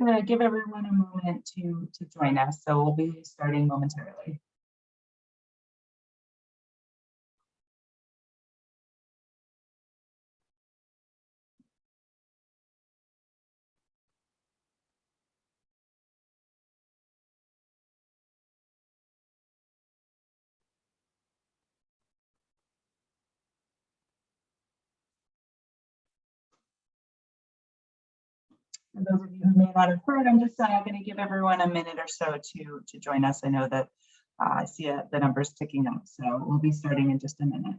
going to give everyone a moment to join us. So we'll be starting momentarily. For those of you who may not have heard, I'm just going to give everyone a minute or so to join us. I know that I see the numbers ticking up, so we'll be starting in just a minute.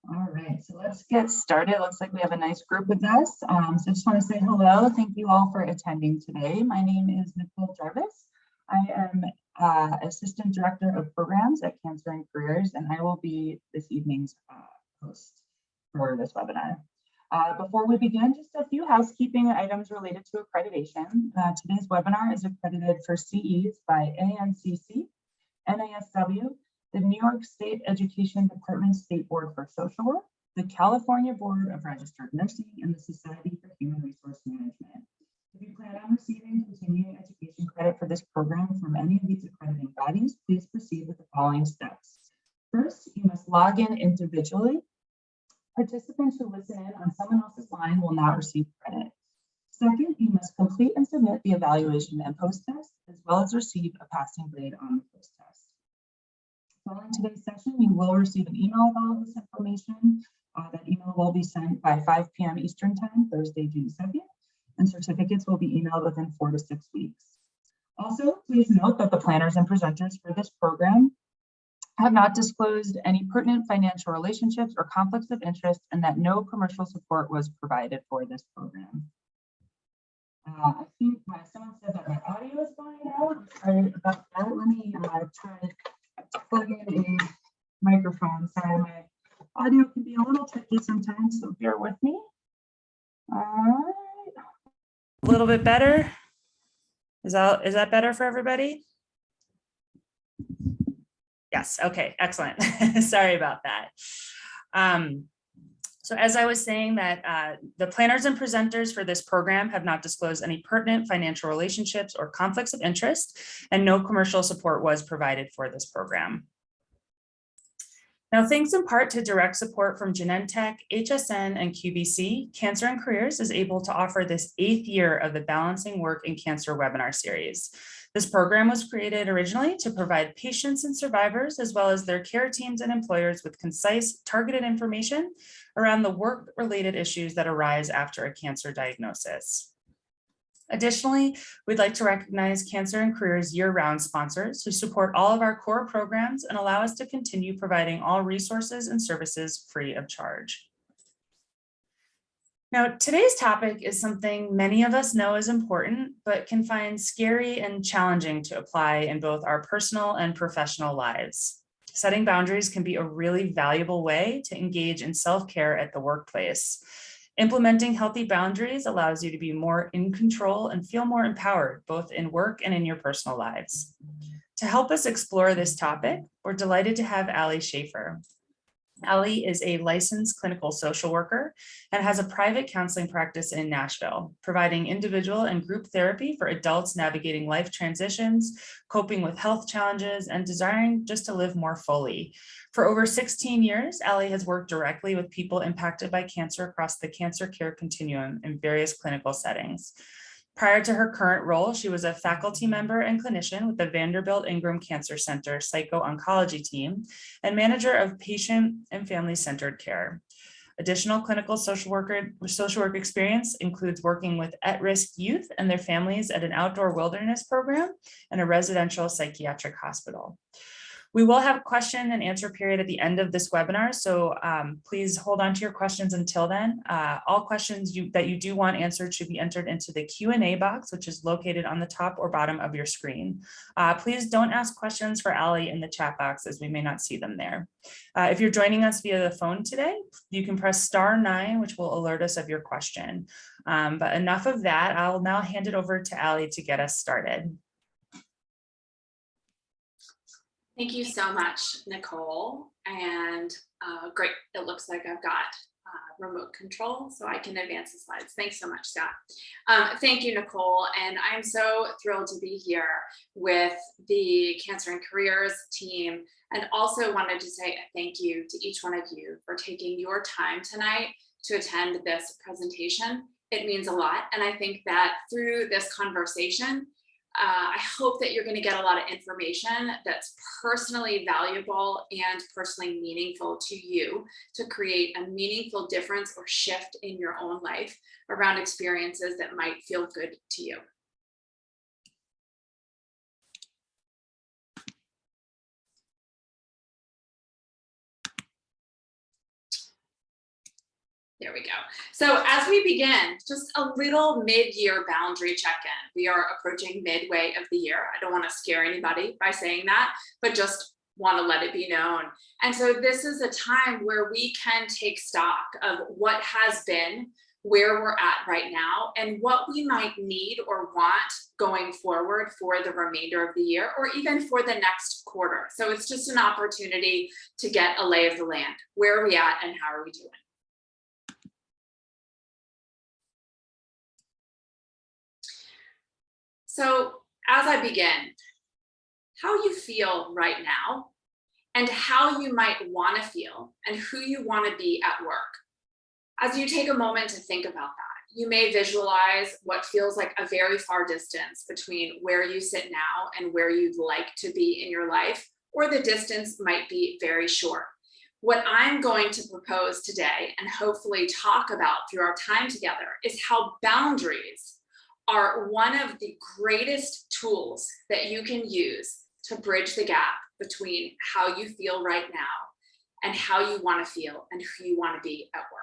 All right, so let's get started. Looks like we have a nice group with us. So I just want to say hello. Thank you all for attending today. My name is Nicole Jarvis. I am Assistant Director of Programs at Cancer and Careers, and I will be this evening's host for this webinar. Before we begin, just a few housekeeping items related to accreditation. Today's webinar is accredited for CEs by ANCC, NASW, the New York State Education Department State Board for Social Work, the California Board of Registered Nursing, and the Society for Human Resource Management. If you plan on receiving continuing education credit for this program from any of these accrediting bodies, please proceed with the following steps. First, you must log in individually. Participants who listen in on someone else's line will not receive credit. Second, you must complete and submit the evaluation and post-test, as well as receive a passing grade on the post-test. Following today's session, you will receive an email of all of this information. That email will be sent by 5 p.m. Eastern Time, Thursday, June 2nd, and certificates will be emailed within 4 to 6 weeks. Also, please note that the planners and presenters for this program have not disclosed any pertinent financial relationships or conflicts of interest, and that no commercial support was provided for this program. I think someone said that my audio is going out. Sorry about that. Let me try to plug in a microphone. Sorry, my audio can be a little tricky sometimes, so bear with me. All right. A little bit better. Is that better for everybody? Yes. Okay. Excellent. Sorry about that. So as I was saying that the planners and presenters for this program have not disclosed any pertinent financial relationships or conflicts of interest, and no commercial support was provided for this program. Now, thanks in part to direct support from Genentech, HSN, and QBC, Cancer and Careers is able to offer this 8th year of the Balancing Work and Cancer webinar series. This program was created originally to provide patients and survivors, as well as their care teams and employers, with concise, targeted information around the work-related issues that arise after a cancer diagnosis. Additionally, we'd like to recognize Cancer and Careers year-round sponsors who support all of our core programs and allow us to continue providing all resources and services free of charge. Now, today's topic is something many of us know is important, but can find scary and challenging to apply in both our personal and professional lives. Setting boundaries can be a really valuable way to engage in self-care at the workplace. Implementing healthy boundaries allows you to be more in control and feel more empowered, both in work and in your personal lives. To help us explore this topic, we're delighted to have Ali Schaffer. Ali is a licensed clinical social worker and has a private counseling practice in Nashville, providing individual and group therapy for adults navigating life transitions, coping with health challenges, and desiring just to live more fully. For over 16 years, Ali has worked directly with people impacted by cancer across the cancer care continuum in various clinical settings. Prior to her current role, she was a faculty member and clinician with the Vanderbilt Ingram Cancer Center Psycho-Oncology team and manager of patient and family-centered care. Additional clinical social work experience includes working with at-risk youth and their families at an outdoor wilderness program and a residential psychiatric hospital. We will have a question and answer period at the end of this webinar, so please hold on to your questions until then. All questions that you do want answered should be entered into the Q&A box, which is located on the top or bottom of your screen. Please don't ask questions for Allie in the chat box, as we may not see them there. If you're joining us via the phone today, you can press *9, which will alert us of your question. But enough of that. I'll now hand it over to Allie to get us started. Thank you so much, Nicole. And great, it looks like I've got remote control so I can advance the slides. Thanks so much, Scott. Thank you, Nicole. And I'm so thrilled to be here with the Cancer and Careers team, and also wanted to say thank you to each one of you for taking your time tonight to attend this presentation. It means a lot. And I think that through this conversation, I hope that you're going to get a lot of information that's personally valuable and personally meaningful to you to create a meaningful difference or shift in your own life around experiences that might feel good to you. There we go. So as we begin, just a little mid-year boundary check-in. We are approaching midway of the year. I don't want to scare anybody by saying that, but just want to let it be known. And so this is a time where we can take stock of what has been, where we're at right now, and what we might need or want going forward for the remainder of the year, or even for the next quarter. So it's just an opportunity to get a lay of the land. Where are we at and how are we doing? So as I begin, how you feel right now and how you might want to feel and who you want to be at work. As you take a moment to think about that, you may visualize what feels like a very far distance between where you sit now and where you'd like to be in your life, or the distance might be very short. What I'm going to propose today and hopefully talk about through our time together is how boundaries are one of the greatest tools that you can use to bridge the gap between how you feel right now and how you want to feel and who you want to be at work.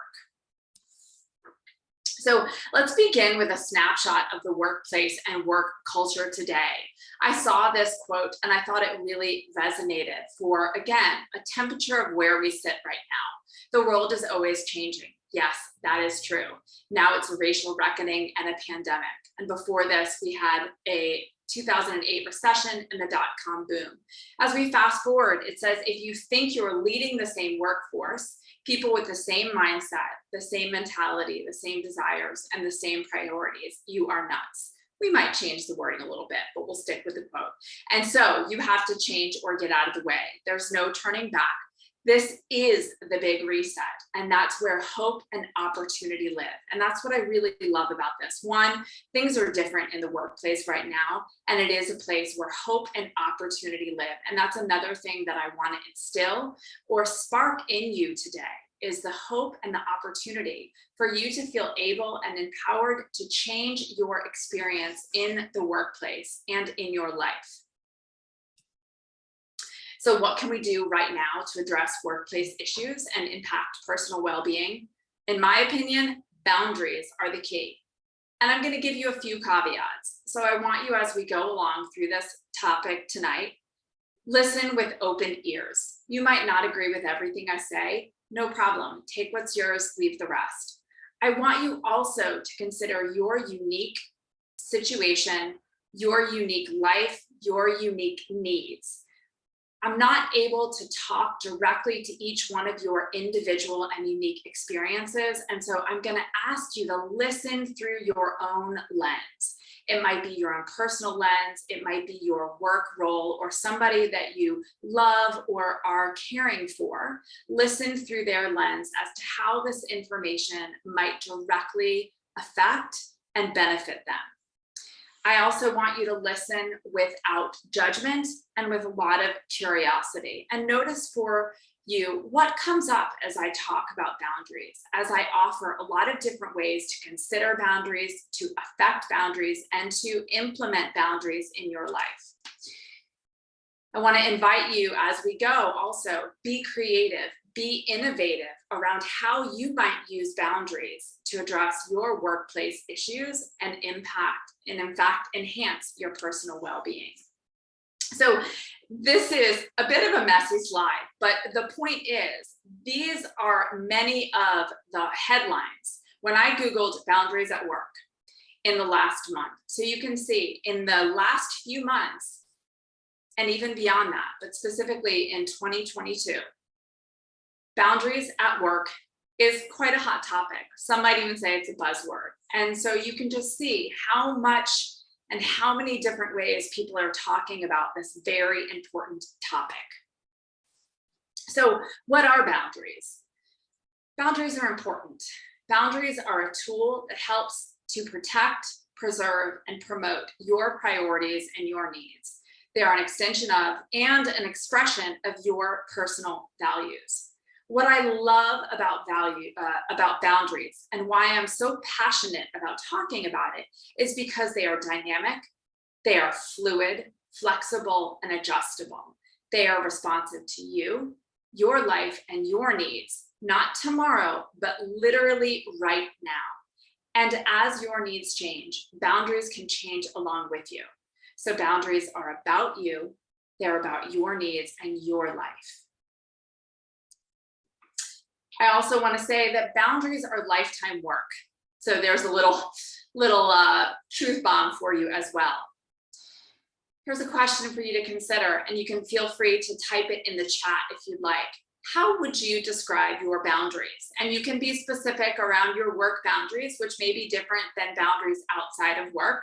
So let's begin with a snapshot of the workplace and work culture today. I saw this quote and I thought it really resonated for, again, a temperature of where we sit right now. The world is always changing. Yes, that is true. Now it's a racial reckoning and a pandemic. And before this, we had a 2008 recession and the dot-com boom. As we fast forward, it says, if you think you're leading the same workforce, people with the same mindset, the same mentality, the same desires, and the same priorities, you are nuts. We might change the wording a little bit, but we'll stick with the quote. And so you have to change or get out of the way. There's no turning back. This is the big reset, and that's where hope and opportunity live. And that's what I really love about this. One, things are different in the workplace right now, and it is a place where hope and opportunity live. And that's another thing that I want to instill or spark in you today, is the hope and the opportunity for you to feel able and empowered to change your experience in the workplace and in your life. So what can we do right now to address workplace issues and impact personal well-being? In my opinion, boundaries are the key. And I'm going to give you a few caveats. So I want you, as we go along through this topic tonight, listen with open ears. You might not agree with everything I say. No problem. Take what's yours, leave the rest. I want you also to consider your unique situation, your unique life, your unique needs. I'm not able to talk directly to each one of your individual and unique experiences. And so I'm going to ask you to listen through your own lens. It might be your own personal lens. It might be your work role or somebody that you love or are caring for. Listen through their lens as to how this information might directly affect and benefit them. I also want you to listen without judgment and with a lot of curiosity, and notice for you what comes up as I talk about boundaries, as I offer a lot of different ways to consider boundaries, to affect boundaries, and to implement boundaries in your life. I want to invite you as we go also, be creative, be innovative around how you might use boundaries to address your workplace issues and impact and in fact enhance your personal well-being. So this is a bit of a messy slide, but the point is these are many of the headlines when I Googled boundaries at work in the last month. So you can see in the last few months, and even beyond that, but specifically in 2022, boundaries at work is quite a hot topic. Some might even say it's a buzzword. And so you can just see how much and how many different ways people are talking about this very important topic. So what are boundaries? Boundaries are important. Boundaries are a tool that helps to protect, preserve, and promote your priorities and your needs. They are an extension of and an expression of your personal values. What I love about boundaries and why I'm so passionate about talking about it is because they are dynamic, they are fluid, flexible, and adjustable. They are responsive to you, your life, and your needs, not tomorrow, but literally right now. And as your needs change, boundaries can change along with you. So boundaries are about you, they're about your needs and your life. I also want to say that boundaries are lifetime work. So there's a little truth bomb for you as well. Here's a question for you to consider, and you can feel free to type it in the chat if you'd like. How would you describe your boundaries? And you can be specific around your work boundaries, which may be different than boundaries outside of work,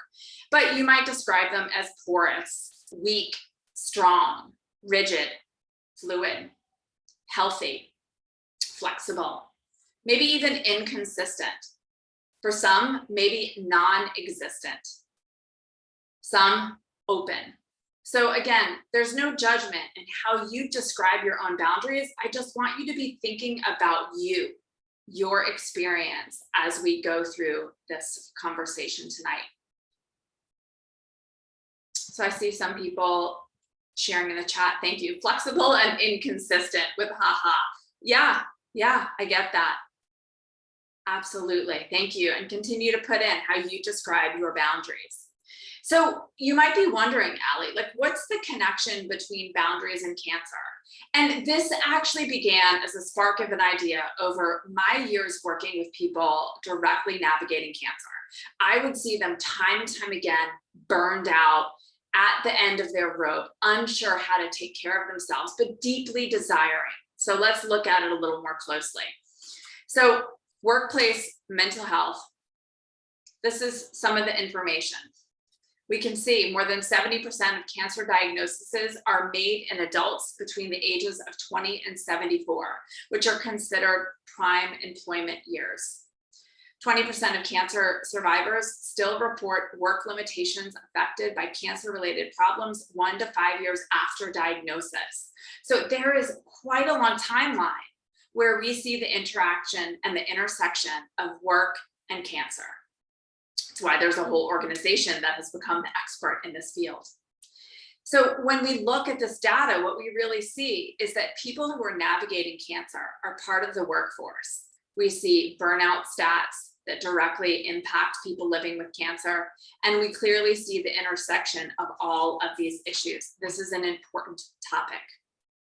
but you might describe them as porous, weak, strong, rigid, fluid, healthy, flexible, maybe even inconsistent. For some, maybe non-existent. Some open. So again, there's no judgment in how you describe your own boundaries. I just want you to be thinking about you, your experience as we go through this conversation tonight. So I see some people sharing in the chat. Thank you. Flexible and inconsistent with haha. Yeah, I get that. Absolutely. Thank you. And continue to put in how you describe your boundaries. So you might be wondering, Allie, like what's the connection between boundaries and cancer? And this actually began as a spark of an idea over my years working with people directly navigating cancer. I would see them time and time again, burned out at the end of their rope, unsure how to take care of themselves, but deeply desiring. So let's look at it a little more closely. So workplace mental health, this is some of the information. We can see more than 70% of cancer diagnoses are made in adults between the ages of 20 and 74, which are considered prime employment years. 20% of cancer survivors still report work limitations affected by cancer-related problems 1 to 5 years after diagnosis. So there is quite a long timeline where we see the interaction and the intersection of work and cancer. That's why there's a whole organization that has become the expert in this field. So when we look at this data, what we really see is that people who are navigating cancer are part of the workforce. We see burnout stats that directly impact people living with cancer, and we clearly see the intersection of all of these issues. This is an important topic,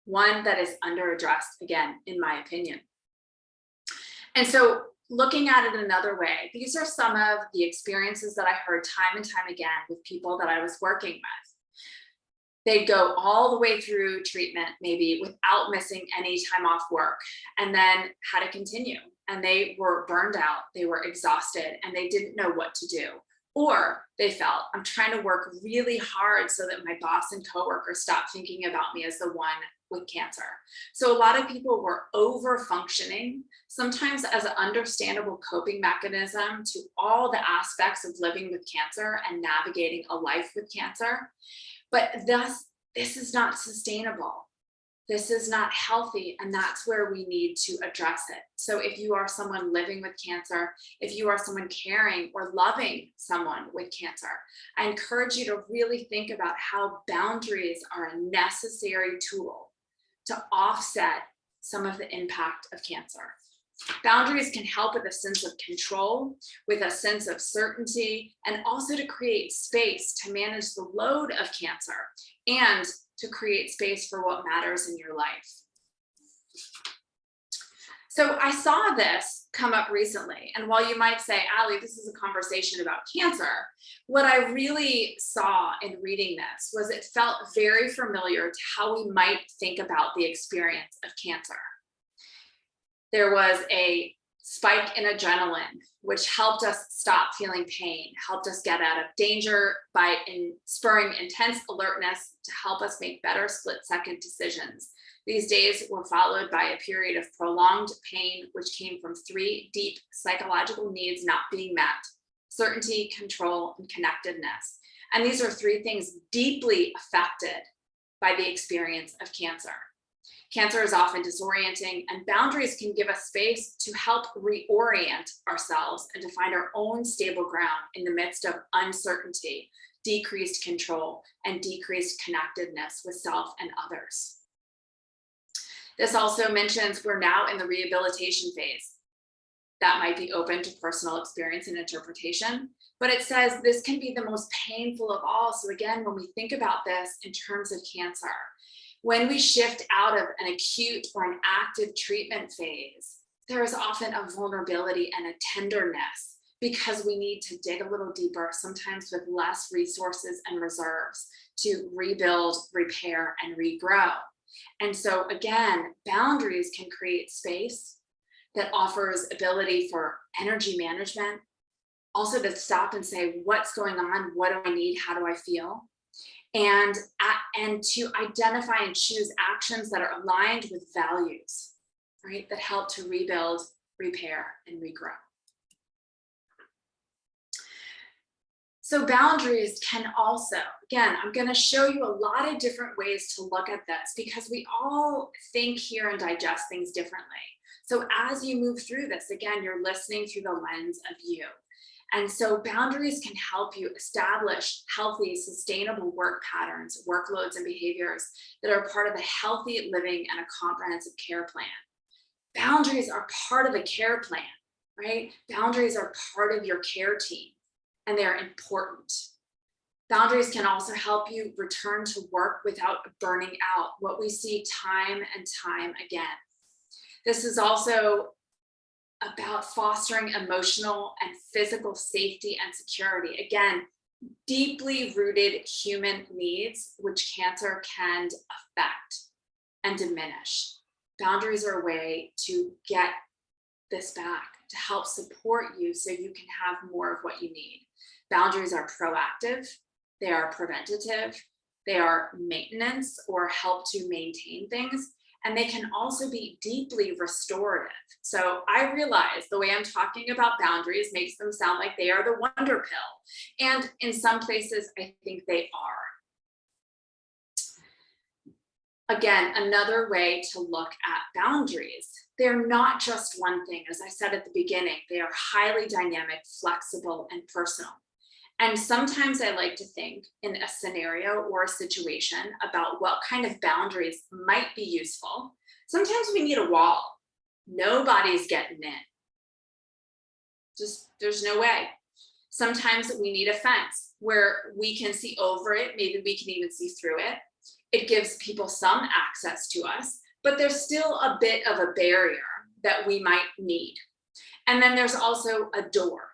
one that is under-addressed, again, in my opinion. And so looking at it another way, these are some of the experiences that I heard time and time again with people that I was working with. They'd go all the way through treatment, maybe without missing any time off work, and then had to continue. And they were burned out, they were exhausted, and they didn't know what to do. Or they felt, I'm trying to work really hard so that my boss and coworkers stop thinking about me as the one with cancer. So a lot of people were over functioning, sometimes as an understandable coping mechanism to all the aspects of living with cancer and navigating a life with cancer. But thus, this is not sustainable. This is not healthy, and that's where we need to address it. So if you are someone living with cancer, if you are someone caring or loving someone with cancer, I encourage you to really think about how boundaries are a necessary tool to offset some of the impact of cancer. Boundaries can help with a sense of control, with a sense of certainty, and also to create space to manage the load of cancer and to create space for what matters in your life. So I saw this come up recently, and while you might say, Allie, this is a conversation about cancer, what I really saw in reading this was it felt very familiar to how we might think about the experience of cancer. There was a spike in adrenaline, which helped us stop feeling pain, helped us get out of danger by spurring intense alertness to help us make better split-second decisions. These days were followed by a period of prolonged pain, which came from 3 deep psychological needs not being met: certainty, control, and connectedness. And these are 3 things deeply affected by the experience of cancer. Cancer is often disorienting, and boundaries can give us space to help reorient ourselves and to find our own stable ground in the midst of uncertainty, decreased control, and decreased connectedness with self and others. This also mentions we're now in the rehabilitation phase. That might be open to personal experience and interpretation, but it says this can be the most painful of all. So again, when we think about this in terms of cancer, when we shift out of an acute or an active treatment phase, there is often a vulnerability and a tenderness because we need to dig a little deeper, sometimes with less resources and reserves, to rebuild, repair, and regrow. And so again, boundaries can create space that offers ability for energy management, also to stop and say, what's going on? What do I need? How do I feel? And to identify and choose actions that are aligned with values, right? That help to rebuild, repair, and regrow. So boundaries can also, again, I'm going to show you a lot of different ways to look at this because we all think, hear, and digest things differently. So as you move through this, again, you're listening through the lens of you. And so boundaries can help you establish healthy, sustainable work patterns, workloads, and behaviors that are part of a healthy living and a comprehensive care plan. Boundaries are part of a care plan, right? Boundaries are part of your care team, and they're important. Boundaries can also help you return to work without burning out, what we see time and time again. This is also about fostering emotional and physical safety and security. Again, deeply rooted human needs, which cancer can affect and diminish. Boundaries are a way to get this back, to help support you so you can have more of what you need. Boundaries are proactive, they are preventative, they are maintenance or help to maintain things, and they can also be deeply restorative. So I realize the way I'm talking about boundaries makes them sound like they are the wonder pill. And in some places, I think they are. Again, another way to look at boundaries. They're not just one thing. As I said at the beginning, they are highly dynamic, flexible, and personal. And sometimes I like to think in a scenario or a situation about what kind of boundaries might be useful. Sometimes we need a wall. Nobody's getting in. Just, there's no way. Sometimes we need a fence where we can see over it. Maybe we can even see through it. It gives people some access to us, but there's still a bit of a barrier that we might need. And then there's also a door,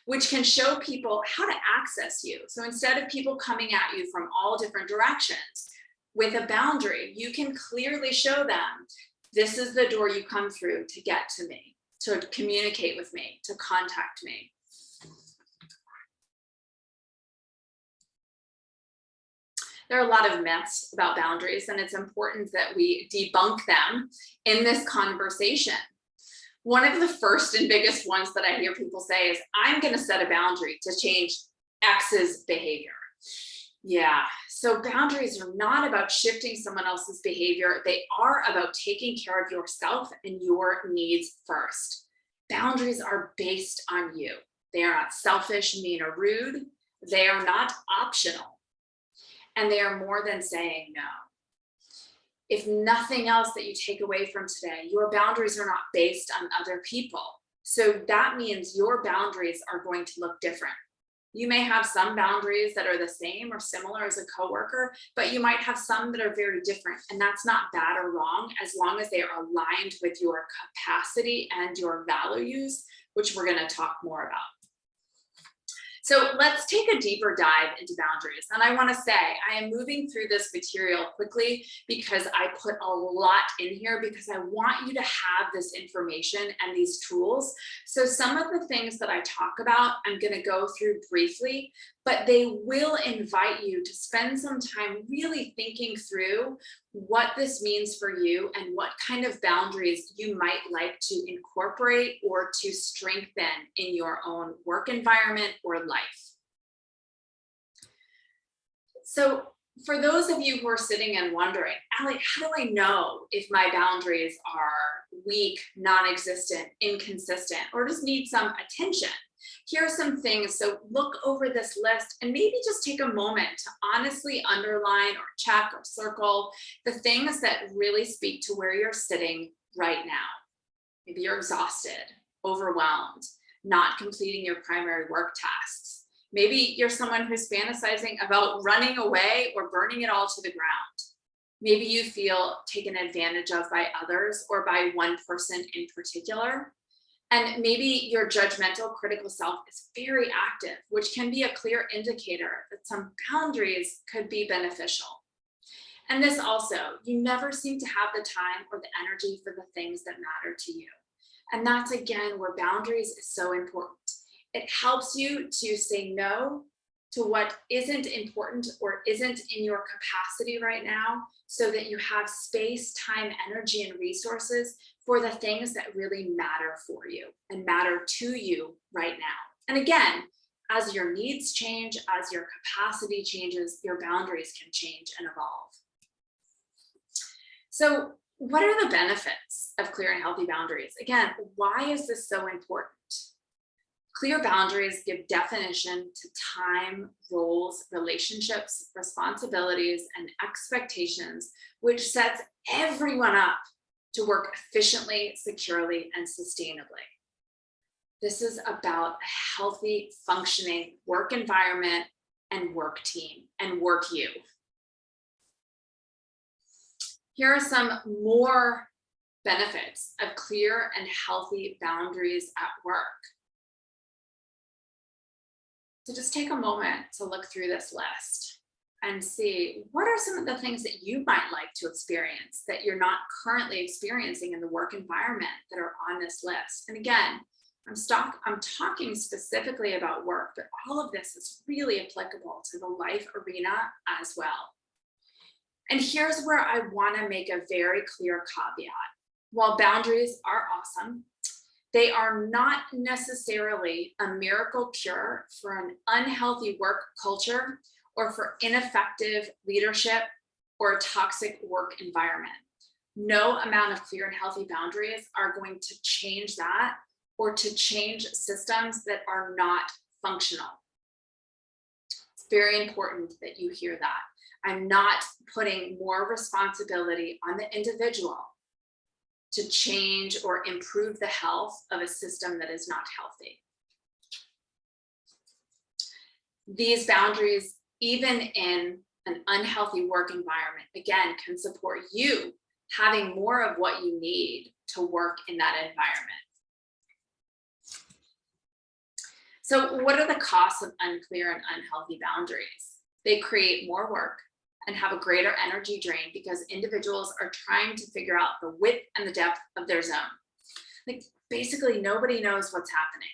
which can show people how to access you. So instead of people coming at you from all different directions, with a boundary, you can clearly show them, this is the door you come through to get to me, to communicate with me, to contact me. There are a lot of myths about boundaries, and it's important that we debunk them in this conversation. One of the first and biggest ones that I hear people say is, I'm going to set a boundary to change X's behavior. Yeah, so boundaries are not about shifting someone else's behavior. They are about taking care of yourself and your needs first. Boundaries are based on you. They are not selfish, mean, or rude. They are not optional. And they are more than saying no. If nothing else that you take away from today, your boundaries are not based on other people. So that means your boundaries are going to look different. You may have some boundaries that are the same or similar as a coworker, but you might have some that are very different. And that's not bad or wrong, as long as they are aligned with your capacity and your values, which we're going to talk more about. So let's take a deeper dive into boundaries. And I want to say I am moving through this material quickly because I put a lot in here because I want you to have this information and these tools. So some of the things that I talk about, I'm going to go through briefly, but they will invite you to spend some time really thinking through what this means for you and what kind of boundaries you might like to incorporate or to strengthen in your own work environment or life. So for those of you who are sitting and wondering, Allie, how do I know if my boundaries are weak, non-existent, inconsistent, or just need some attention? Here are some things. So look over this list and maybe just take a moment to honestly underline or check or circle the things that really speak to where you're sitting right now. Maybe you're exhausted, overwhelmed, not completing your primary work tasks. Maybe you're someone who's fantasizing about running away or burning it all to the ground. Maybe you feel taken advantage of by others or by one person in particular. And maybe your judgmental, critical self is very active, which can be a clear indicator that some boundaries could be beneficial. And this also, you never seem to have the time or the energy for the things that matter to you. And that's, again, where boundaries is so important. It helps you to say no to what isn't important or isn't in your capacity right now, so that you have space, time, energy, and resources for the things that really matter for you and matter to you right now. And again, as your needs change, as your capacity changes, your boundaries can change and evolve. So what are the benefits of clear and healthy boundaries? Again, why is this so important? Clear boundaries give definition to time, roles, relationships, responsibilities, and expectations, which sets everyone up to work efficiently, securely, and sustainably. This is about a healthy, functioning work environment and work team and work you. Here are some more benefits of clear and healthy boundaries at work. So just take a moment to look through this list and see what are some of the things that you might like to experience that you're not currently experiencing in the work environment that are on this list. And again, I'm talking specifically about work, but all of this is really applicable to the life arena as well. And here's where I want to make a very clear caveat. While boundaries are awesome, they are not necessarily a miracle cure for an unhealthy work culture or for ineffective leadership or a toxic work environment. No amount of clear and healthy boundaries are going to change that or to change systems that are not functional. It's very important that you hear that. I'm not putting more responsibility on the individual to change or improve the health of a system that is not healthy. These boundaries, even in an unhealthy work environment, again, can support you having more of what you need to work in that environment. So what are the costs of unclear and unhealthy boundaries? They create more work and have a greater energy drain because individuals are trying to figure out the width and the depth of their zone. Like basically nobody knows what's happening.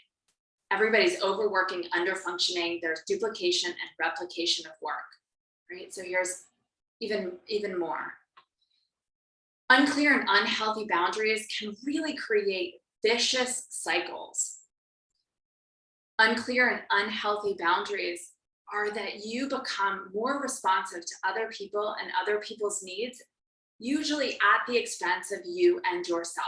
Everybody's overworking, underfunctioning, there's duplication and replication of work, right? So here's even more. Unclear and unhealthy boundaries can really create vicious cycles. Unclear and unhealthy boundaries are that you become more responsive to other people and other people's needs, usually at the expense of you and yourself.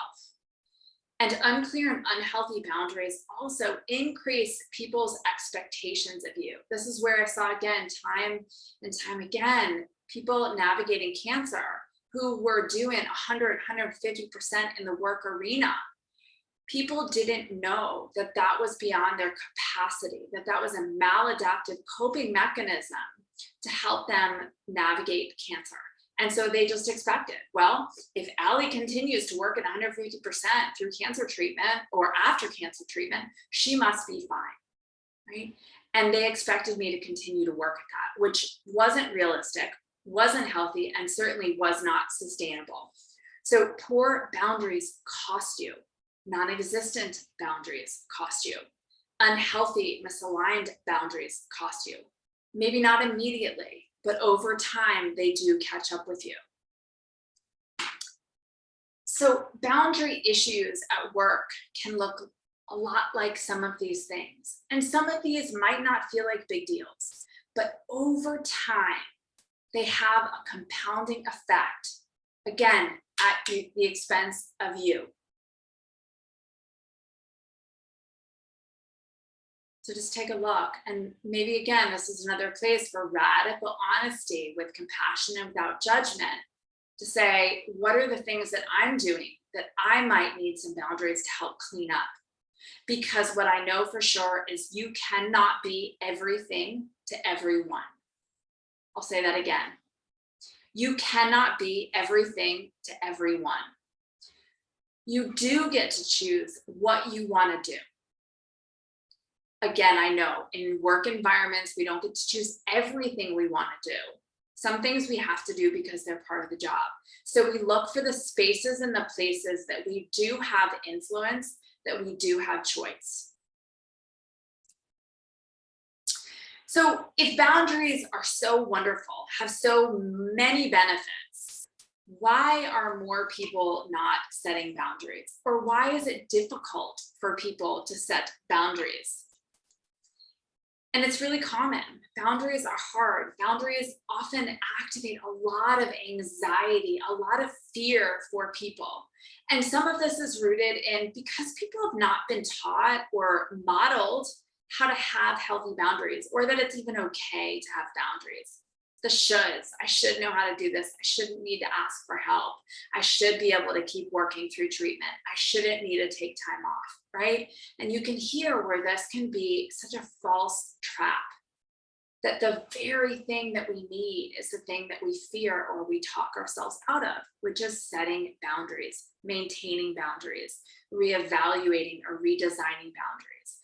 And unclear and unhealthy boundaries also increase people's expectations of you. This is where I saw again, time and time again, people navigating cancer who were doing 100, 150% in the work arena. People didn't know that that was beyond their capacity, that that was a maladaptive coping mechanism to help them navigate cancer. And so they just expected, well, if Allie continues to work at 150% through cancer treatment or after cancer treatment, she must be fine, right? And they expected me to continue to work at that, which wasn't realistic, wasn't healthy, and certainly was not sustainable. So poor boundaries cost you. Non-existent boundaries cost you. Unhealthy, misaligned boundaries cost you. Maybe not immediately, but over time, they do catch up with you. So boundary issues at work can look a lot like some of these things. And some of these might not feel like big deals, but over time, they have a compounding effect, again, at the expense of you. So just take a look, and maybe again, this is another place for radical honesty with compassion and without judgment, to say, what are the things that I'm doing that I might need some boundaries to help clean up? Because what I know for sure is you cannot be everything to everyone. I'll say that again. You cannot be everything to everyone. You do get to choose what you want to do. Again, I know in work environments, we don't get to choose everything we want to do. Some things we have to do because they're part of the job. So we look for the spaces and the places that we do have influence, that we do have choice. So if boundaries are so wonderful, have so many benefits, why are more people not setting boundaries? Or why is it difficult for people to set boundaries? And it's really common. Boundaries are hard. Boundaries often activate a lot of anxiety, a lot of fear for people. And some of this is rooted in because people have not been taught or modeled how to have healthy boundaries, or that it's even okay to have boundaries. The shoulds. I should know how to do this. I shouldn't need to ask for help. I should be able to keep working through treatment. I shouldn't need to take time off, right? And you can hear where this can be such a false trap, that the very thing that we need is the thing that we fear or we talk ourselves out of, which is setting boundaries, maintaining boundaries, reevaluating or redesigning boundaries.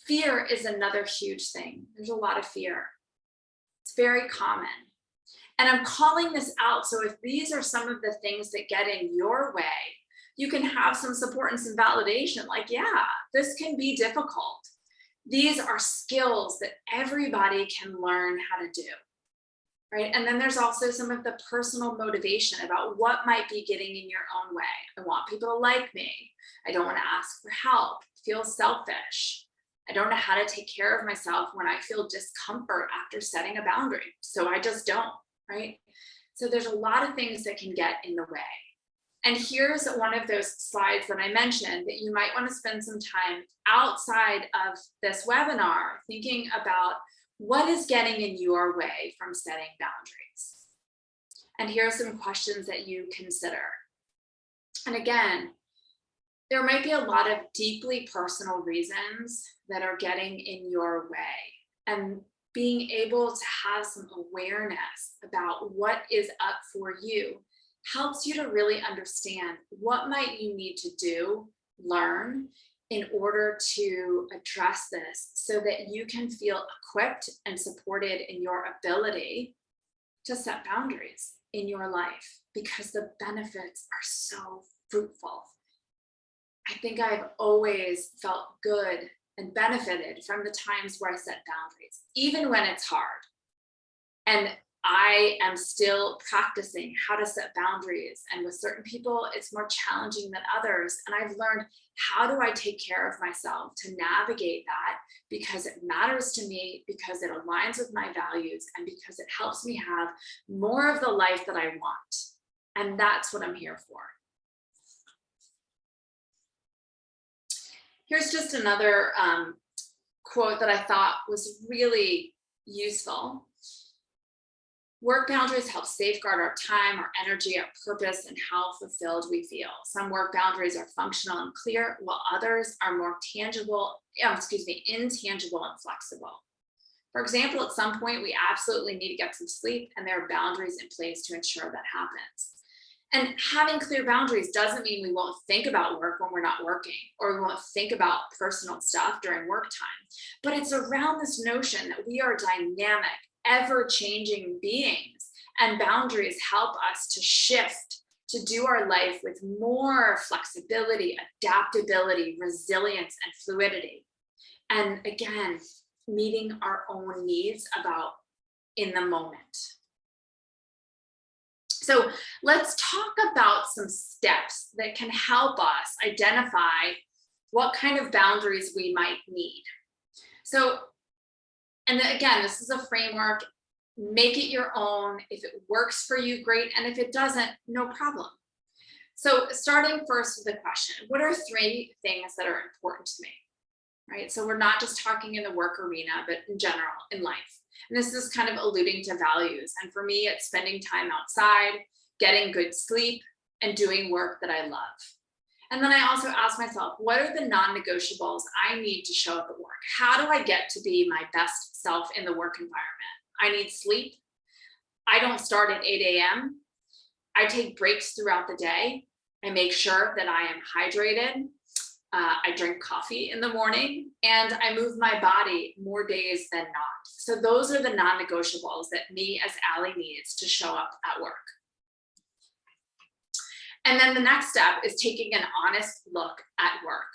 Fear is another huge thing. There's a lot of fear. It's very common. And I'm calling this out. So if these are some of the things that get in your way, you can have some support and some validation. Like, yeah, this can be difficult. These are skills that everybody can learn how to do, right? And then there's also some of the personal motivation about what might be getting in your own way. I want people to like me. I don't want to ask for help. Feel selfish. I don't know how to take care of myself when I feel discomfort after setting a boundary. So I just don't, right? So there's a lot of things that can get in the way. And here's one of those slides that I mentioned that you might want to spend some time outside of this webinar thinking about what is getting in your way from setting boundaries. And here are some questions that you consider. And again, there might be a lot of deeply personal reasons that are getting in your way. And being able to have some awareness about what is up for you helps you to really understand what might you need to do, learn, in order to address this so that you can feel equipped and supported in your ability to set boundaries in your life, because the benefits are so fruitful. I think I've always felt good and benefited from the times where I set boundaries, even when it's hard. And I am still practicing how to set boundaries. And with certain people, it's more challenging than others. And I've learned, how do I take care of myself to navigate that? Because it matters to me, because it aligns with my values, and because it helps me have more of the life that I want. And that's what I'm here for. Here's just another quote that I thought was really useful. Work boundaries help safeguard our time, our energy, our purpose, and how fulfilled we feel. Some work boundaries are functional and clear, while others are more intangible and flexible. For example, at some point, we absolutely need to get some sleep, and there are boundaries in place to ensure that happens. And having clear boundaries doesn't mean we won't think about work when we're not working, or we won't think about personal stuff during work time. But it's around this notion that we are dynamic, ever-changing beings, and boundaries help us to shift, to do our life with more flexibility, adaptability, resilience, and fluidity. And again, meeting our own needs in the moment. So let's talk about some steps that can help us identify what kind of boundaries we might need. So, and again, this is a framework. Make it your own. If it works for you, great. And if it doesn't, no problem. So starting first with the question, what are 3 things that are important to me, right? So we're not just talking in the work arena, but in general, in life. And this is kind of alluding to values. And for me, it's spending time outside, getting good sleep, and doing work that I love. And then I also ask myself, what are the non-negotiables I need to show up at work? How do I get to be my best self in the work environment? I need sleep. I don't start at 8 a.m. I take breaks throughout the day. I make sure that I am hydrated. I drink coffee in the morning, and I move my body more days than not. So those are the non-negotiables that me as Allie needs to show up at work. And then the next step is taking an honest look at work.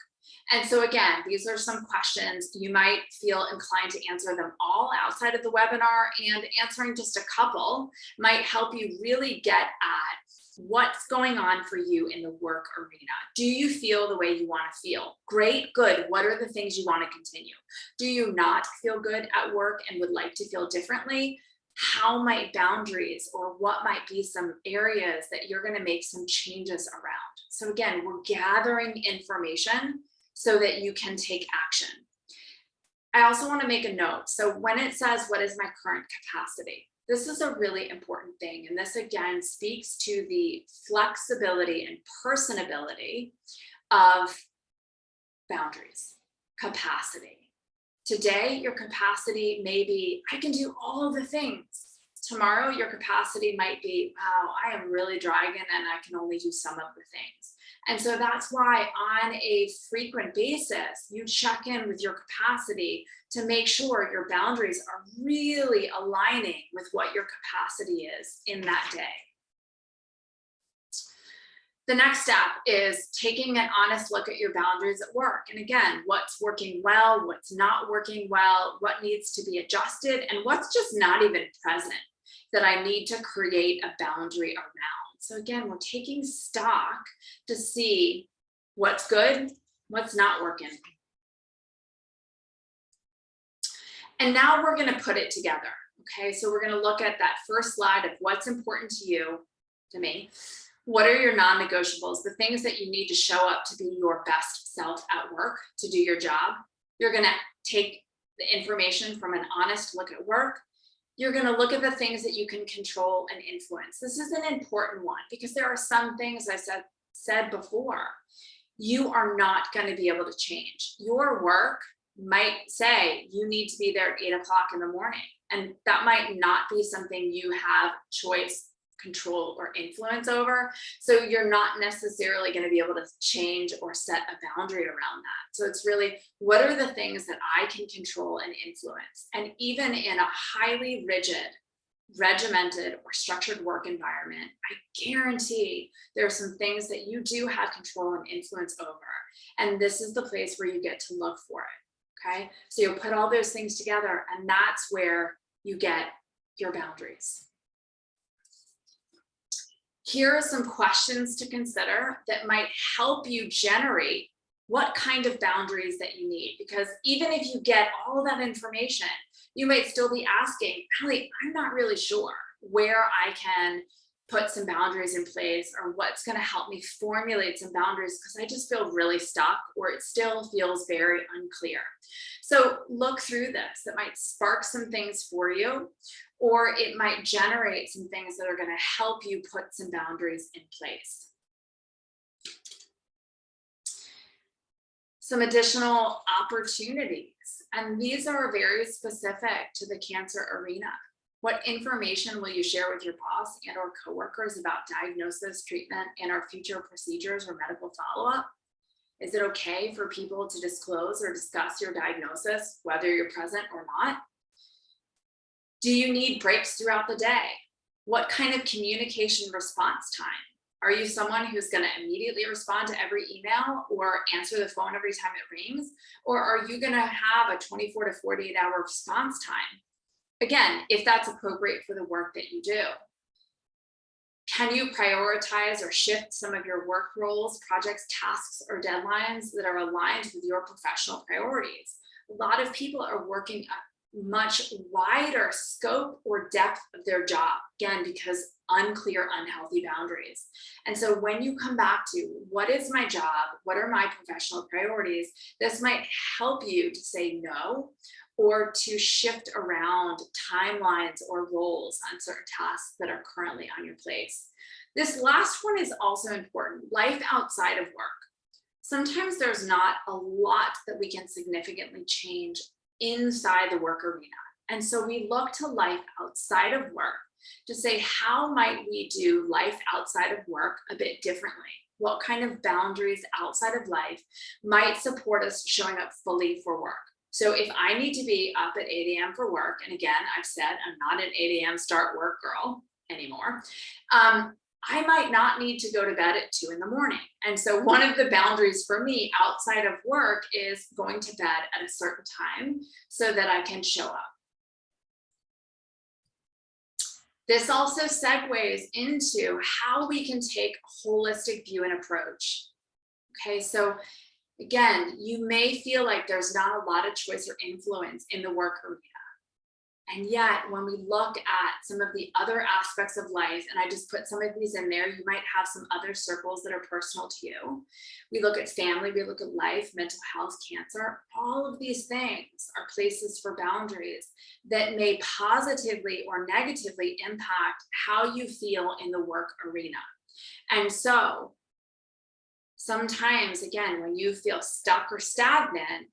And so again, these are some questions. You might feel inclined to answer them all outside of the webinar, and answering just a couple might help you really get at what's going on for you in the work arena. Do you feel the way you want to feel? Great, good. What are the things you want to continue? Do you not feel good at work and would like to feel differently? How might boundaries, or what might be some areas that you're going to make some changes around? So again, we're gathering information so that you can take action. I also want to make a note. So when it says, what is my current capacity? This is a really important thing. And this again speaks to the flexibility and personability of boundaries, capacity. Today, your capacity may be, I can do all the things. Tomorrow, your capacity might be, wow, I am really dragging and I can only do some of the things. And so that's why on a frequent basis, you check in with your capacity to make sure your boundaries are really aligning with what your capacity is in that day. The next step is taking an honest look at your boundaries at work. And again, what's working well, what's not working well, what needs to be adjusted, and what's just not even present that I need to create a boundary around. So again, we're taking stock to see what's good, what's not working. And now we're going to put it together. Okay, so we're going to look at that first slide of what's important to you, to me. What are your non-negotiables, the things that you need to show up to be your best self at work, to do your job? You're going to take the information from an honest look at work. You're going to look at the things that you can control and influence. This is an important one because there are some things I said before, you are not going to be able to change. Your work might say you need to be there at 8 o'clock in the morning, and that might not be something you have choice, control, or influence over. So you're not necessarily going to be able to change or set a boundary around that. So it's really, what are the things that I can control and influence? And even in a highly rigid, regimented, or structured work environment, I guarantee there are some things that you do have control and influence over. And this is the place where you get to look for it. Okay, so you'll put all those things together, and that's where you get your boundaries. Here are some questions to consider that might help you generate what kind of boundaries that you need. Because even if you get all of that information, you might still be asking, Allie, I'm not really sure where I can put some boundaries in place or what's going to help me formulate some boundaries because I just feel really stuck or it still feels very unclear. So look through this. It might spark some things for you, or it might generate some things that are going to help you put some boundaries in place. Some additional opportunities, and these are very specific to the cancer arena. What information will you share with your boss and or coworkers about diagnosis, treatment, and our future procedures or medical follow-up? Is it okay for people to disclose or discuss your diagnosis, whether you're present or not? Do you need breaks throughout the day? What kind of communication response time? Are you someone who's going to immediately respond to every email or answer the phone every time it rings? Or are you going to have a 24 to 48 hour response time? Again, if that's appropriate for the work that you do. Can you prioritize or shift some of your work roles, projects, tasks, or deadlines that are aligned with your professional priorities? A lot of people are working a much wider scope or depth of their job, again, because unclear, unhealthy boundaries. And so when you come back to what is my job, what are my professional priorities, this might help you to say no, or to shift around timelines or roles on certain tasks that are currently on your plate. This last one is also important, life outside of work. Sometimes there's not a lot that we can significantly change inside the work arena. And so we look to life outside of work to say, how might we do life outside of work a bit differently? What kind of boundaries outside of life might support us showing up fully for work? So if I need to be up at 8 a.m. for work, and again, I've said I'm not an 8 a.m. start work girl anymore, I might not need to go to bed at 2 in the morning. And so one of the boundaries for me outside of work is going to bed at a certain time so that I can show up. This also segues into how we can take a holistic view and approach. Okay, so again, you may feel like there's not a lot of choice or influence in the work arena. And yet, when we look at some of the other aspects of life, and I just put some of these in there, you might have some other circles that are personal to you. We look at family, we look at life, mental health, cancer. All of these things are places for boundaries that may positively or negatively impact how you feel in the work arena. And so, sometimes, again, when you feel stuck or stagnant,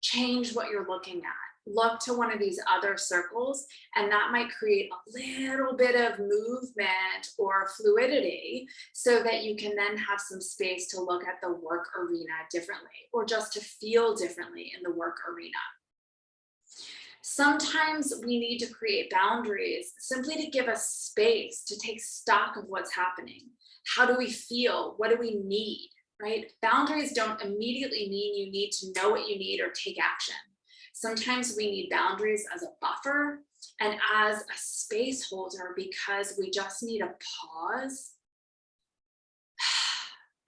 change what you're looking at. Look to one of these other circles, and that might create a little bit of movement or fluidity so that you can then have some space to look at the work arena differently, or just to feel differently in the work arena. Sometimes we need to create boundaries simply to give us space to take stock of what's happening. How do we feel? What do we need? Right? Boundaries don't immediately mean you need to know what you need or take action. Sometimes we need boundaries as a buffer and as a space holder because we just need a pause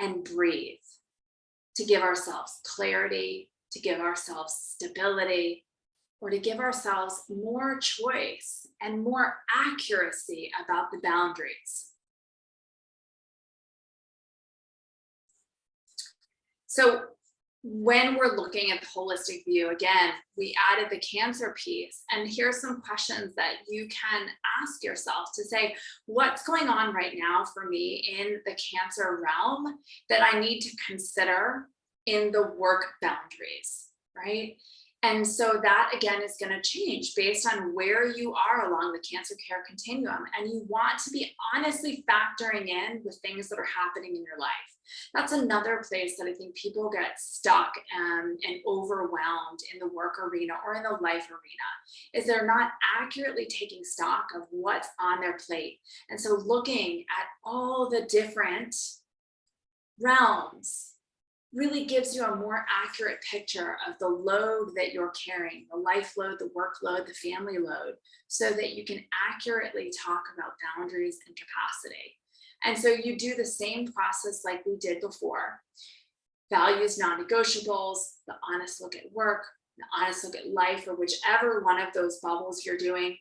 and breathe to give ourselves clarity, to give ourselves stability, or to give ourselves more choice and more accuracy about the boundaries. So when we're looking at the holistic view, again, we added the cancer piece, and here's some questions that you can ask yourself to say, what's going on right now for me in the cancer realm that I need to consider in the work boundaries, right? And so that, again, is going to change based on where you are along the cancer care continuum. And you want to be honestly factoring in the things that are happening in your life. That's another place that I think people get stuck and overwhelmed in the work arena or in the life arena, is they're not accurately taking stock of what's on their plate. And so looking at all the different realms really gives you a more accurate picture of the load that you're carrying, the life load, the workload, the family load, so that you can accurately talk about boundaries and capacity. And so you do the same process like we did before. Values, non-negotiables, the honest look at work, the honest look at life, or whichever one of those bubbles you're doing.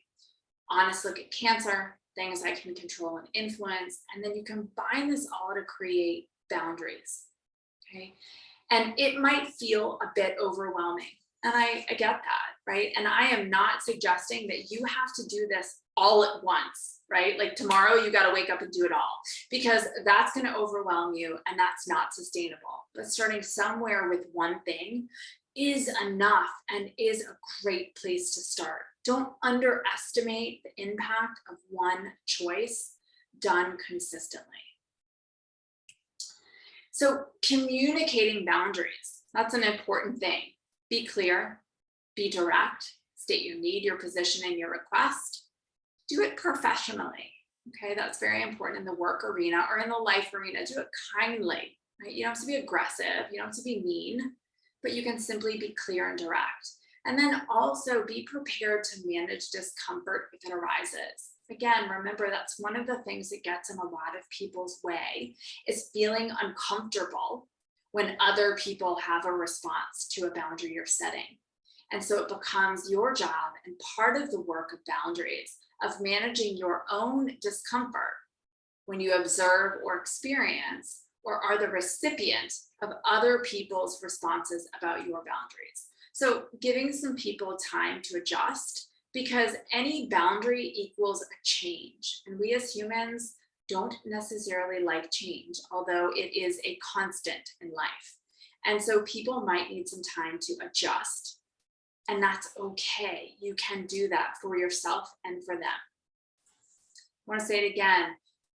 Honest look at cancer, things I can control and influence. And then you combine this all to create boundaries, okay? And it might feel a bit overwhelming. And I get that, right? And I am not suggesting that you have to do this all at once, right? Like tomorrow you got to wake up and do it all, because that's going to overwhelm you and that's not sustainable. But starting somewhere with one thing is enough and is a great place to start. Don't underestimate the impact of one choice done consistently. So communicating boundaries, that's an important thing. Be clear, be direct, state your need, your position, and your request. Do it professionally, okay? That's very important in the work arena or in the life arena. Do it kindly, right? You don't have to be aggressive, you don't have to be mean, but you can simply be clear and direct. And then also be prepared to manage discomfort if it arises. Again, remember, that's one of the things that gets in a lot of people's way, is feeling uncomfortable when other people have a response to a boundary you're setting. And so it becomes your job and part of the work of boundaries, of managing your own discomfort when you observe or experience or are the recipient of other people's responses about your boundaries. So giving some people time to adjust, because any boundary equals a change. And we as humans don't necessarily like change, although it is a constant in life. And so people might need some time to adjust, and that's okay. You can do that for yourself and for them. I want to say it again.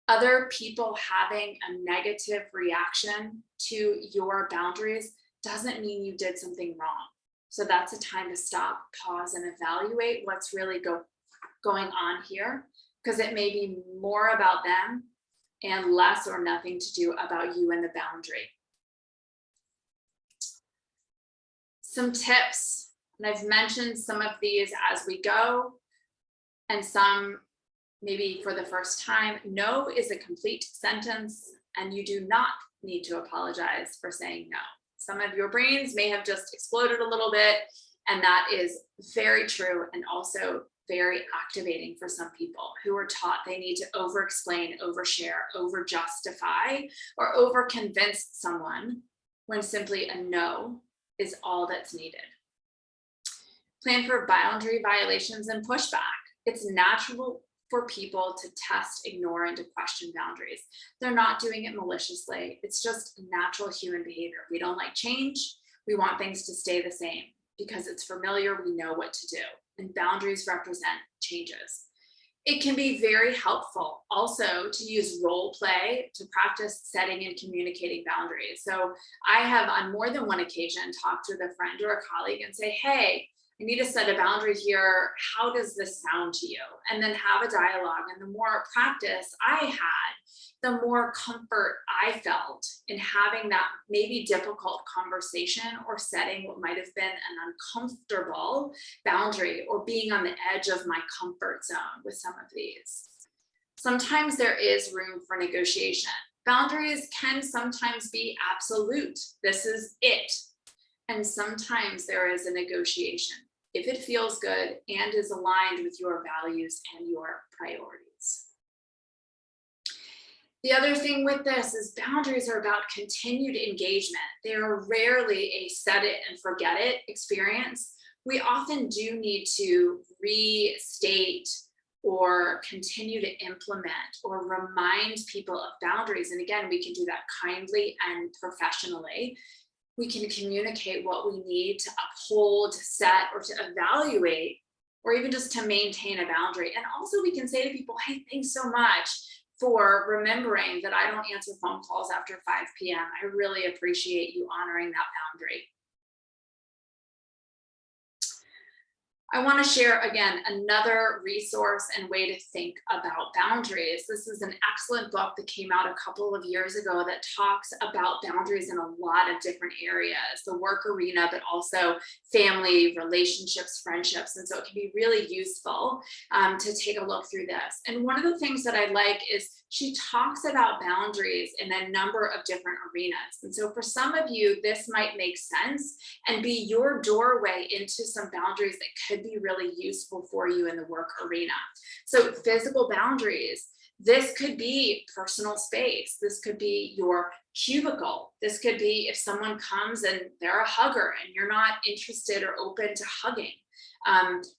Other people having a negative reaction to your boundaries doesn't mean you did something wrong. So that's a time to stop, pause, and evaluate what's really going on here, because it may be more about them and less or nothing to do about you and the boundary. Some tips, and I've mentioned some of these as we go, and some maybe for the first time. No is a complete sentence, and you do not need to apologize for saying no. Some of your brains may have just exploded a little bit, and that is very true and also very activating for some people who are taught they need to over-explain, overshare, over-justify, or over-convince someone when simply a no is all that's needed. Plan for boundary violations and pushback. It's natural for people to test, ignore, and to question boundaries. They're not doing it maliciously. It's just natural human behavior. We don't like change. We want things to stay the same because it's familiar. We know what to do, and boundaries represent changes. It can be very helpful also to use role play to practice setting and communicating boundaries. So I have on more than one occasion talked with a friend or a colleague and say, hey, I need to set a boundary here. How does this sound to you? And then have a dialogue. And the more practice I had, the more comfort I felt in having that maybe difficult conversation or setting what might have been an uncomfortable boundary or being on the edge of my comfort zone with some of these. Sometimes there is room for negotiation. Boundaries can sometimes be absolute. This is it. And sometimes there is a negotiation if it feels good and is aligned with your values and your priorities. The other thing with this is boundaries are about continued engagement. They are rarely a set it and forget it experience. We often do need to restate or continue to implement or remind people of boundaries. And again, we can do that kindly and professionally. We can communicate what we need to uphold, to set, or to evaluate, or even just to maintain a boundary. And also we can say to people, hey, thanks so much for remembering that I don't answer phone calls after 5 p.m. I really appreciate you honoring that boundary. I want to share again another resource and way to think about boundaries. This is an excellent book that came out a couple of years ago that talks about boundaries in a lot of different areas, the work arena, but also family, relationships, friendships. And so it can be really useful to take a look through this. And one of the things that I like is she talks about boundaries in a number of different arenas. And so for some of you, this might make sense and be your doorway into some boundaries that could be really useful for you in the work arena. So physical boundaries, this could be personal space. This could be your cubicle. This could be if someone comes and they're a hugger and you're not interested or open to hugging.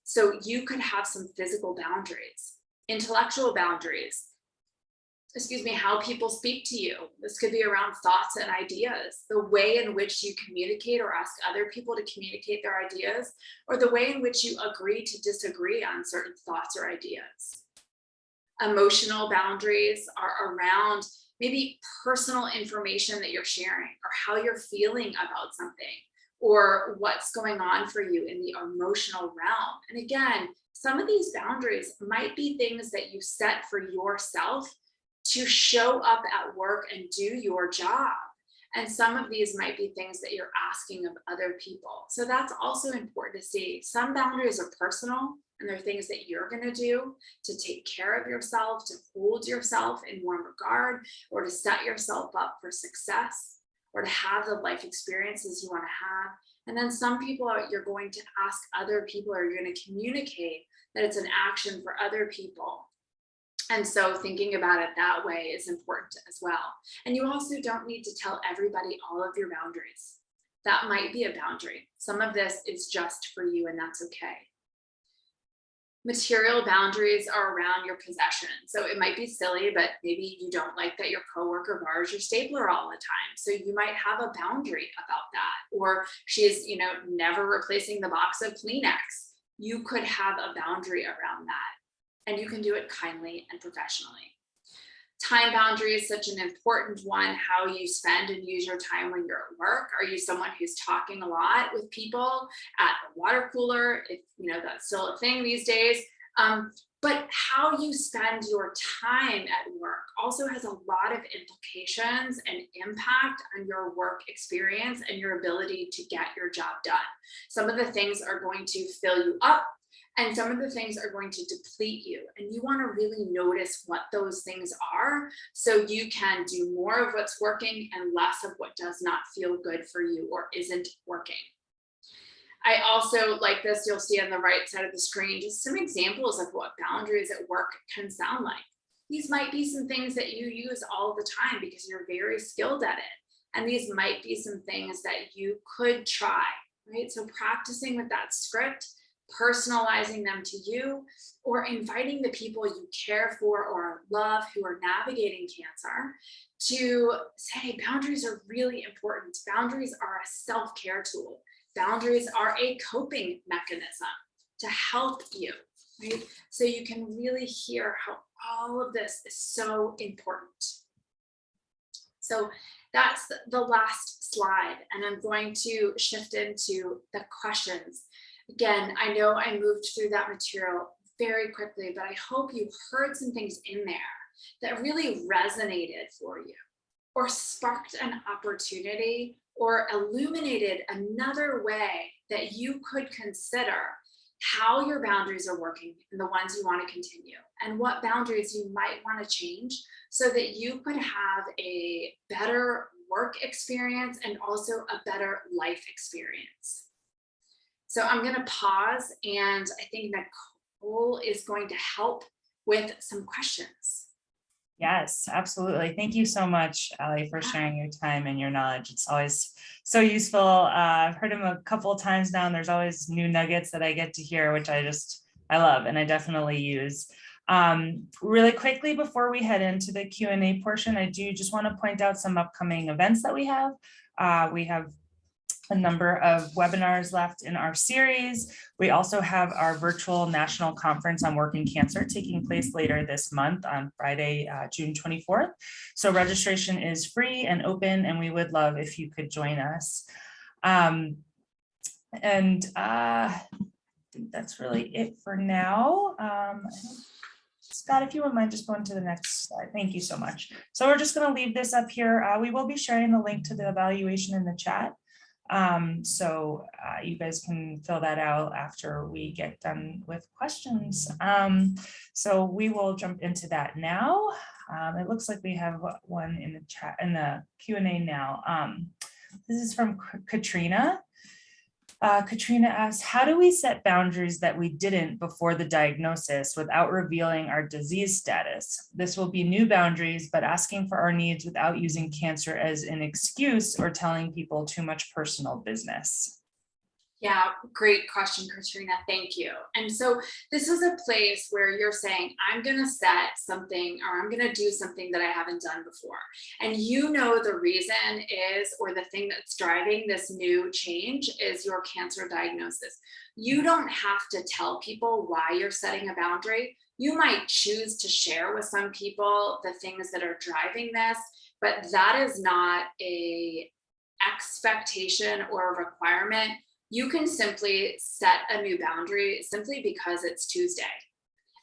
So you could have some physical boundaries. Intellectual boundaries, how people speak to you. This could be around thoughts and ideas, the way in which you communicate or ask other people to communicate their ideas, or the way in which you agree to disagree on certain thoughts or ideas. Emotional boundaries are around maybe personal information that you're sharing or how you're feeling about something or what's going on for you in the emotional realm. And again, some of these boundaries might be things that you set for yourself to show up at work and do your job. And some of these might be things that you're asking of other people. So that's also important to see. Some boundaries are personal and they're things that you're going to do to take care of yourself, to hold yourself in warm regard, or to set yourself up for success, or to have the life experiences you want to have. And then some people you're going to ask other people, or you're going to communicate that it's an action for other people. And so thinking about it that way is important as well. And you also don't need to tell everybody all of your boundaries. That might be a boundary. Some of this is just for you, and that's okay. Material boundaries are around your possessions. So it might be silly, but maybe you don't like that your coworker borrows your stapler all the time. So you might have a boundary about that. Or she's, never replacing the box of Kleenex. You could have a boundary around that. And you can do it kindly and professionally. Time boundary is such an important one, how you spend and use your time when you're at work. Are you someone who's talking a lot with people at the water cooler? If that's still a thing these days. But how you spend your time at work also has a lot of implications and impact on your work experience and your ability to get your job done. Some of the things are going to fill you up, and some of the things are going to deplete you. And you want to really notice what those things are so you can do more of what's working and less of what does not feel good for you or isn't working. I also like this, you'll see on the right side of the screen, just some examples of what boundaries at work can sound like. These might be some things that you use all the time because you're very skilled at it. And these might be some things that you could try, right? So practicing with that script, personalizing them to you, or inviting the people you care for or love who are navigating cancer to say boundaries are really important. Boundaries are a self-care tool. Boundaries are a coping mechanism to help you, right? So you can really hear how all of this is so important. So that's the last slide, and I'm going to shift into the questions. Again, I know I moved through that material very quickly, but I hope you heard some things in there that really resonated for you, or sparked an opportunity, or illuminated another way that you could consider how your boundaries are working and the ones you want to continue, and what boundaries you might want to change so that you could have a better work experience and also a better life experience. So I'm going to pause, and I think Nicole is going to help with some questions. Yes, absolutely. Thank you so much, Allie, for sharing your time and your knowledge. It's always so useful. I've heard him a couple of times now, and there's always new nuggets that I get to hear, which I love and I definitely use. Really quickly, before we head into the Q&A portion, I do just want to point out some upcoming events that we have. We have a number of webinars left in our series. We also have our virtual national conference on working cancer taking place later this month on Friday, June 24th. So registration is free and open, and we would love if you could join us. think that's really it for now. Scott, if you wouldn't mind just going to the next slide. Thank you so much. So we're just going to leave this up here. We will be sharing the link to the evaluation in the chat. So you guys can fill that out after we get done with questions. So we will jump into that now. It looks like we have one in the chat, in the Q&A now. This is from Katrina. Katrina asks, how do we set boundaries that we didn't before the diagnosis without revealing our disease status? This will be new boundaries, but asking for our needs without using cancer as an excuse or telling people too much personal business. Yeah, great question, Katrina. Thank you. And so this is a place where you're saying, I'm going to set something, or I'm going to do something that I haven't done before. And you know, the reason is, or the thing that's driving this new change is your cancer diagnosis. You don't have to tell people why you're setting a boundary. You might choose to share with some people the things that are driving this, but that is not a expectation or a requirement. You can simply set a new boundary simply because it's Tuesday.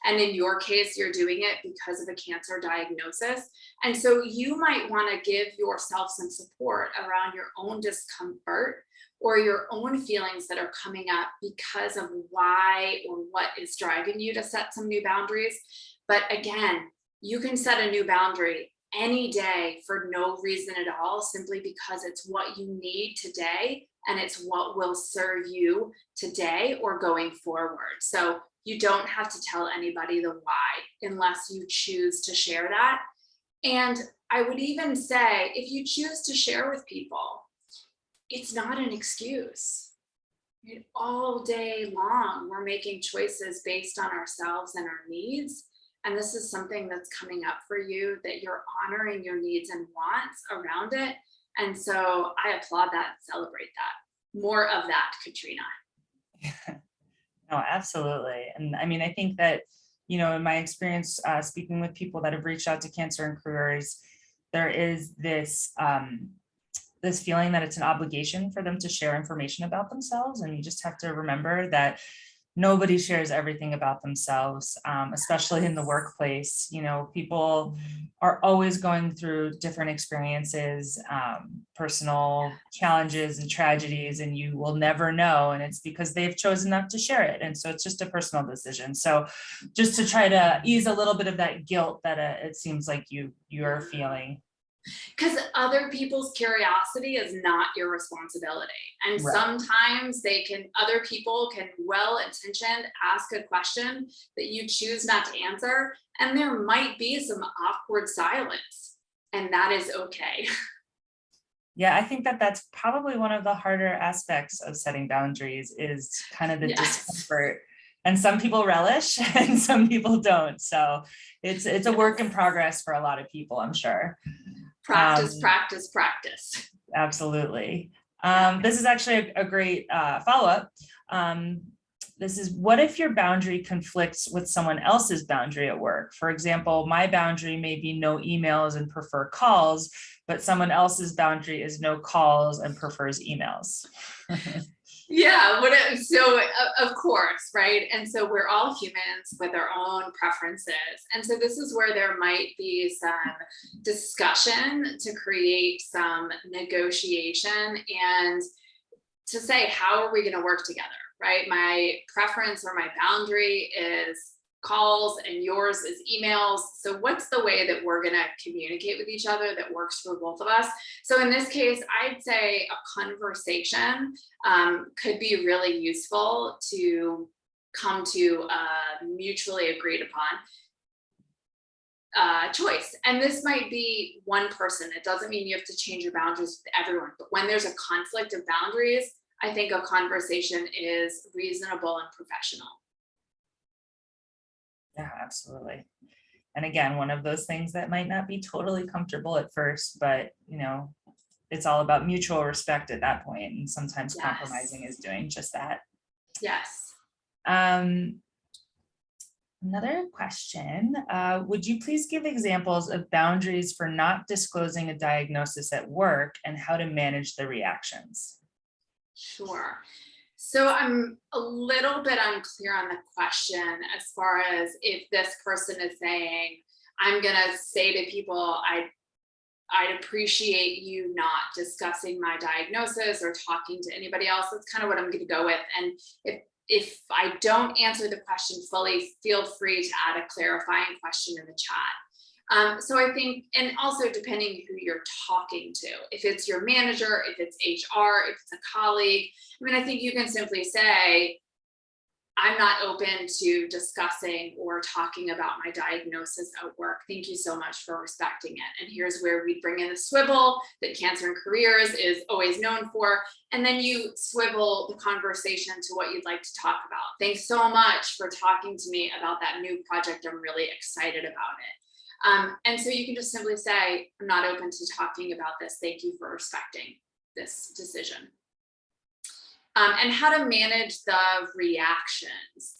And in your case, you're doing it because of a cancer diagnosis. And so you might want to give yourself some support around your own discomfort or your own feelings that are coming up because of why or what is driving you to set some new boundaries. But again, you can set a new boundary any day for no reason at all, simply because it's what you need today. And it's what will serve you today or going forward. So you don't have to tell anybody the why unless you choose to share that. And I would even say, if you choose to share with people, it's not an excuse. All day long, we're making choices based on ourselves and our needs. And this is something that's coming up for you, that you're honoring your needs and wants around it. And so I applaud that and celebrate that. More of that, Katrina. No, absolutely. And I mean, I think that, you know, in my experience, speaking with people that have reached out to Cancer and Careers, there is this, this feeling that it's an obligation for them to share information about themselves. And you just have to remember that nobody shares everything about themselves, especially in the workplace. You know, people are always going through different experiences, personal challenges and tragedies, and you will never know. And it's because they've chosen not to share it. And so it's just a personal decision. So just to try to ease a little bit of that guilt that it seems like you're feeling. Because other people's curiosity is not your responsibility. And Right. Sometimes other people can well-intentioned ask a question that you choose not to answer. And there might be some awkward silence, and that is okay. Yeah, I think that that's probably one of the harder aspects of setting boundaries is kind of the Yes. discomfort. And some people relish and some people don't. So it's a work in progress for a lot of people, I'm sure. Practice, practice, practice. Absolutely. This is actually a great follow-up. This is, what if your boundary conflicts with someone else's boundary at work? For example, my boundary may be no emails and prefer calls, but someone else's boundary is no calls and prefers emails. Yeah, so of course, right? And so we're all humans with our own preferences. And so this is where there might be some discussion to create some negotiation and to say, how are we going to work together, right? My preference or my boundary is calls and yours is emails. So what's the way that we're going to communicate with each other that works for both of us? So in this case, I'd say a conversation could be really useful to come to a mutually agreed upon choice. And this might be one person. It doesn't mean you have to change your boundaries with everyone, but when there's a conflict of boundaries, I think a conversation is reasonable and professional. Yeah, absolutely. And again, one of those things that might not be totally comfortable at first, but you know, it's all about mutual respect at that point. And sometimes Yes. compromising is doing just that. Yes. Another question, would you please give examples of boundaries for not disclosing a diagnosis at work and how to manage the reactions? Sure. So I'm a little bit unclear on the question as far as if this person is saying, I'm gonna say to people, I'd appreciate you not discussing my diagnosis or talking to anybody else. That's kind of what I'm gonna go with. And if I don't answer the question fully, feel free to add a clarifying question in the chat. So I think, and also depending who you're talking to, if it's your manager, if it's HR, if it's a colleague, I mean, I think you can simply say, I'm not open to discussing or talking about my diagnosis at work. Thank you so much for respecting it. And here's where we bring in the swivel that Cancer and Careers is always known for. And then you swivel the conversation to what you'd like to talk about. Thanks so much for talking to me about that new project. I'm really excited about it. And so you can just simply say, I'm not open to talking about this. Thank you for respecting this decision. And how to manage the reactions.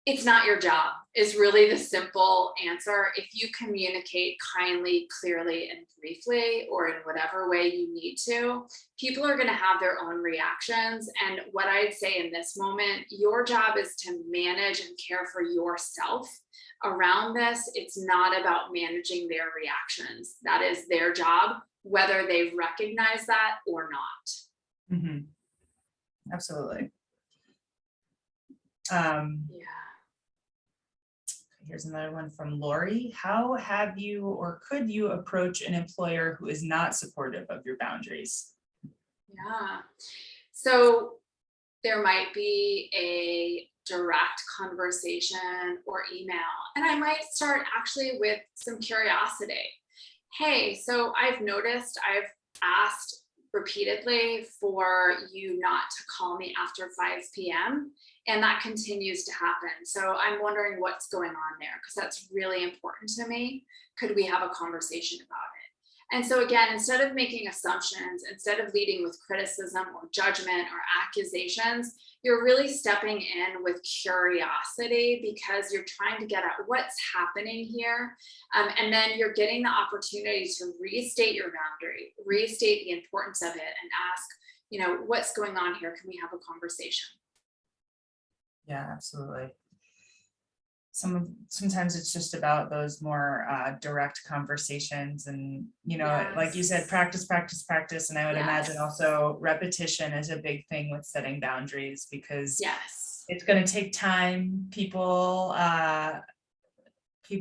It's not your job, is really the simple answer. If you communicate kindly, clearly, and briefly, or in whatever way you need to, people are going to have their own reactions. And what I'd say in this moment, your job is to manage and care for yourself around this. It's not about managing their reactions. That is their job, whether they recognize that or not. Mm-hmm. Absolutely. Yeah. Here's another one from Lori. How have you or could you approach an employer who is not supportive of your boundaries? Yeah. So there might be a direct conversation or email, and I might start actually with some curiosity. Hey, so I've noticed I've asked repeatedly for you not to call me after 5 p.m. and that continues to happen. So I'm wondering what's going on there, because that's really important to me. Could we have a conversation about it? And so again, instead of making assumptions, instead of leading with criticism or judgment or accusations, you're really stepping in with curiosity, because you're trying to get at what's happening here. And then you're getting the opportunity to restate your boundary, restate the importance of it, and ask, what's going on here? Can we have a conversation? Yeah, absolutely. Sometimes it's just about those more direct conversations, and Yes. like you said, practice. And I would Yes. imagine also repetition is a big thing with setting boundaries, because Yes. it's going to take time. People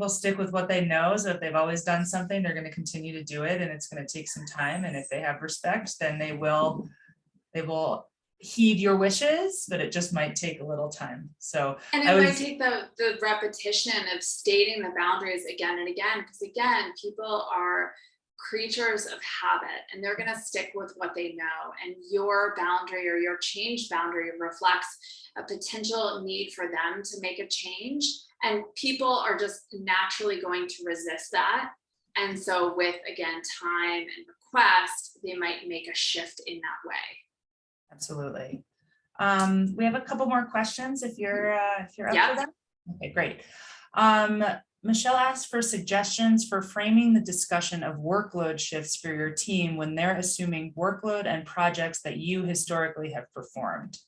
stick with what they know. So if they've always done something, they're going to continue to do it, and it's going to take some time. And if they have respect, then they will heed your wishes, but it just might take a little time. So and it might take the repetition of stating the boundaries again and again, because again, people are creatures of habit, and they're going to stick with what they know. And your boundary or your change boundary reflects a potential need for them to make a change, and people are just naturally going to resist that. And so with, again, time and request, they might make a shift in that way. Absolutely. We have a couple more questions if you're up for that. Okay, great. Michelle asked for suggestions for framing the discussion of workload shifts for your team when they're assuming workload and projects that you historically have performed.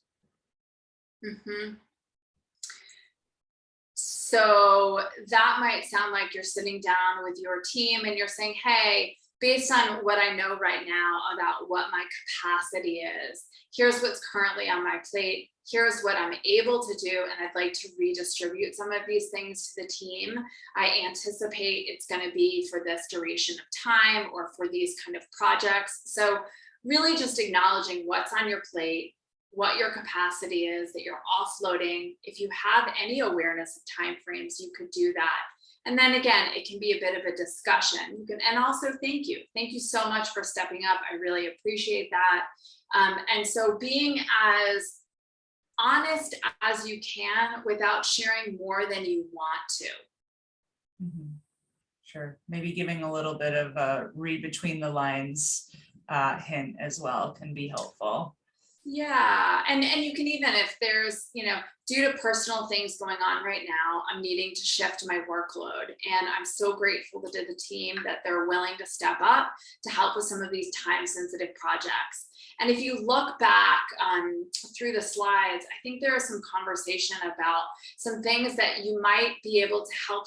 Mm-hmm. So that might sound like you're sitting down with your team and you're saying, hey, based on what I know right now about what my capacity is, here's what's currently on my plate, here's what I'm able to do, and I'd like to redistribute some of these things to the team. I anticipate it's going to be for this duration of time or for these kind of projects. So really just acknowledging what's on your plate, what your capacity is that you're offloading. If you have any awareness of timeframes, you could do that. And then again, it can be a bit of a discussion. And also thank you. Thank you so much for stepping up. I really appreciate that. And so being as honest as you can without sharing more than you want to. Mm-hmm. Sure. Maybe giving a little bit of a read between the lines hint as well can be helpful. Yeah, and you can even, if there's, due to personal things going on right now, I'm needing to shift my workload. And I'm so grateful to the team that they're willing to step up to help with some of these time sensitive projects. And if you look back through the slides, I think there is some conversation about some things that you might be able to help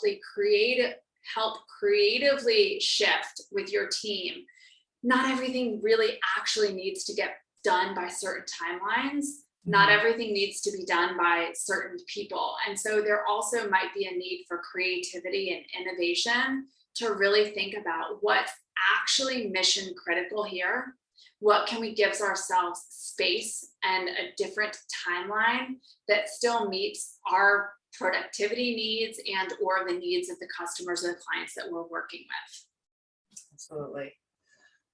creatively shift with your team. Not everything really actually needs to get done by certain timelines. Not everything needs to be done by certain people. And so there also might be a need for creativity and innovation to really think about what's actually mission critical here. What can we give ourselves space and a different timeline that still meets our productivity needs and or the needs of the customers or the clients that we're working with. Absolutely.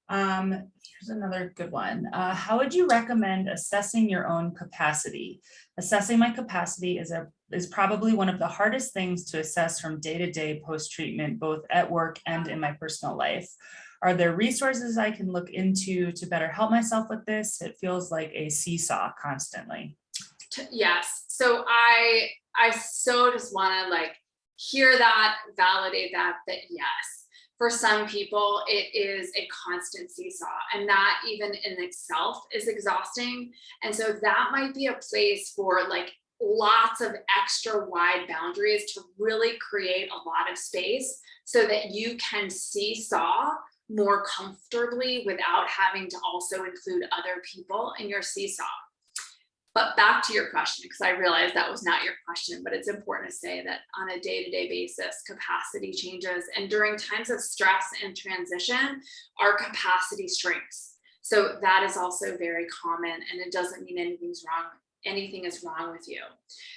Here's another good one. How would you recommend assessing your own capacity? Assessing my capacity is probably one of the hardest things to assess from day to day post-treatment, both at work and in my personal life. Are there resources I can look into to better help myself with this? It feels like a seesaw constantly. Yes. So I so just want to like hear that, validate that yes. For some people, it is a constant seesaw, and that even in itself is exhausting. And so that might be a place for like lots of extra wide boundaries to really create a lot of space so that you can seesaw more comfortably without having to also include other people in your seesaw. But back to your question, because I realized that was not your question, but it's important to say that on a day-to-day basis, capacity changes. And during times of stress and transition, our capacity shrinks. So that is also very common, and it doesn't mean anything is wrong with you.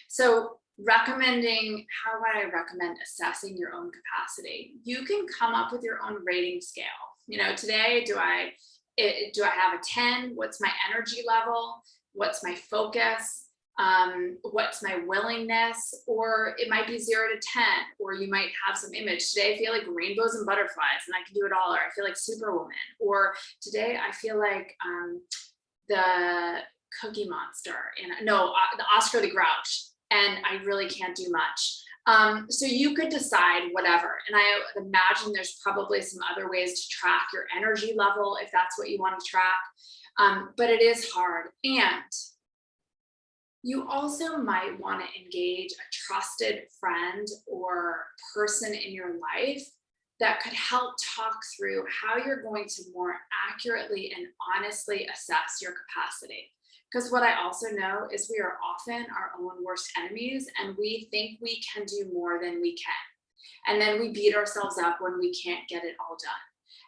So how would I recommend assessing your own capacity? You can come up with your own rating scale. You know, today, do I have a 10? What's my energy level? What's my focus? What's my willingness? Or it might be 0 to 10, or you might have some image. Today, I feel like rainbows and butterflies and I can do it all. Or I feel like Superwoman. Or today, I feel like the Cookie Monster and the Oscar the Grouch, and I really can't do much. So you could decide whatever. And I imagine there's probably some other ways to track your energy level if that's what you want to track. But it is hard. And you also might want to engage a trusted friend or person in your life that could help talk through how you're going to more accurately and honestly assess your capacity. Because what I also know is we are often our own worst enemies, and we think we can do more than we can. And then we beat ourselves up when we can't get it all done.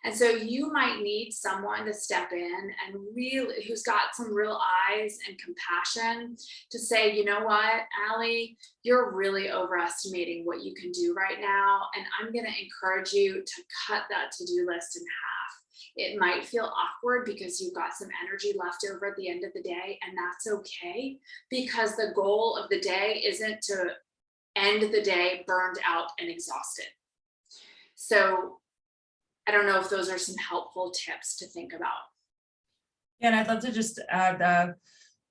And so you might need someone to step in and really, who's got some real eyes and compassion to say, you know what, Allie, you're really overestimating what you can do right now. And I'm going to encourage you to cut that to-do list in half. It might feel awkward because you've got some energy left over at the end of the day, and that's okay, because the goal of the day isn't to end the day burned out and exhausted. So I don't know if those are some helpful tips to think about. Yeah, and I'd love to just add,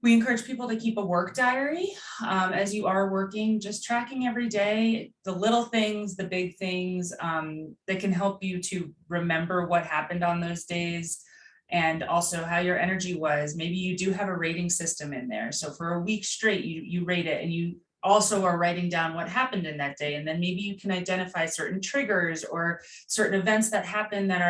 we encourage people to keep a work diary as you are working, just tracking every day, the little things, the big things that can help you to remember what happened on those days, and also how your energy was. Maybe you do have a rating system in there. So for a week straight, you rate it, and you also are writing down what happened in that day. And then maybe you can identify certain triggers or certain events that happen that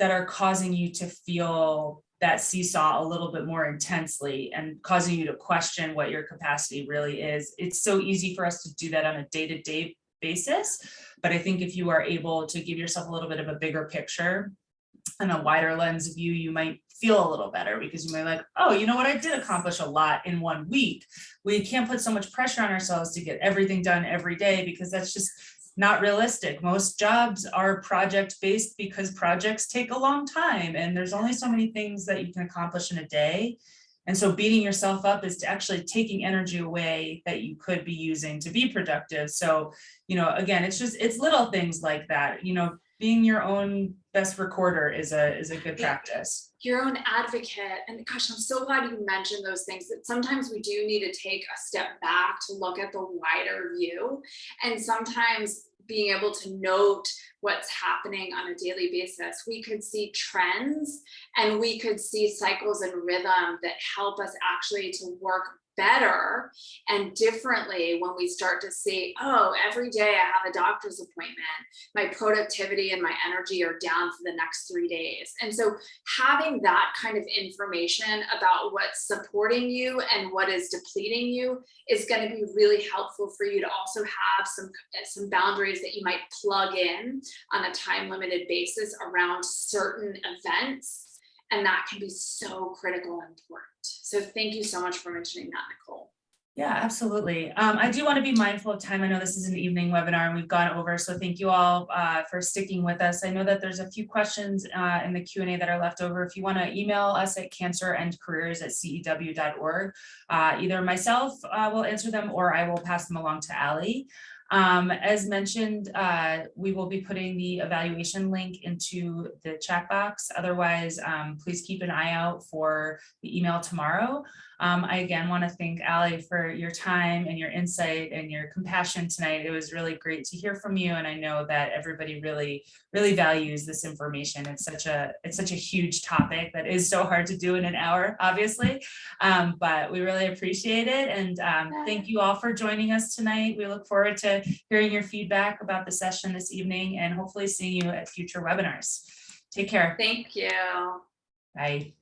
are causing you to feel that seesaw a little bit more intensely and causing you to question what your capacity really is. It's so easy for us to do that on a day-to-day basis. But I think if you are able to give yourself a little bit of a bigger picture and a wider lens view, you might feel a little better, because you might like, oh, you know what, I did accomplish a lot in 1 week. We can't put so much pressure on ourselves to get everything done every day, because that's just not realistic. Most jobs are project-based because projects take a long time, and there's only so many things that you can accomplish in a day. And so beating yourself up is actually taking energy away that you could be using to be productive. So, you know, again, it's little things like that. You know, being your own best recorder is a good practice. Your own advocate. And gosh, I'm so glad you mentioned those things, that sometimes we do need to take a step back to look at the wider view. And sometimes being able to note what's happening on a daily basis, we could see trends and we could see cycles and rhythm that help us actually to work better and differently when we start to see, oh, every day I have a doctor's appointment, my productivity and my energy are down for the next 3 days. And so having that kind of information about what's supporting you and what is depleting you is going to be really helpful for you to also have some boundaries that you might plug in on a time limited basis around certain events. And that can be so critical and important. So thank you so much for mentioning that, Nicole. Yeah, absolutely. I do want to be mindful of time. I know this is an evening webinar and we've gone over, so thank you all for sticking with us. I know that there's a few questions in the Q&A that are left over. If you want to email us at cancerandcareers@cew.org, either myself will answer them or I will pass them along to Allie. As mentioned, we will be putting the evaluation link into the chat box. Otherwise, please keep an eye out for the email tomorrow. I again want to thank Allie for your time and your insight and your compassion tonight. It was really great to hear from you, and I know that everybody really values this information. It's such a huge topic that is so hard to do in an hour, obviously, but we really appreciate it. And thank you all for joining us tonight. We look forward to hearing your feedback about the session this evening and hopefully seeing you at future webinars. Take care. Thank you. Bye.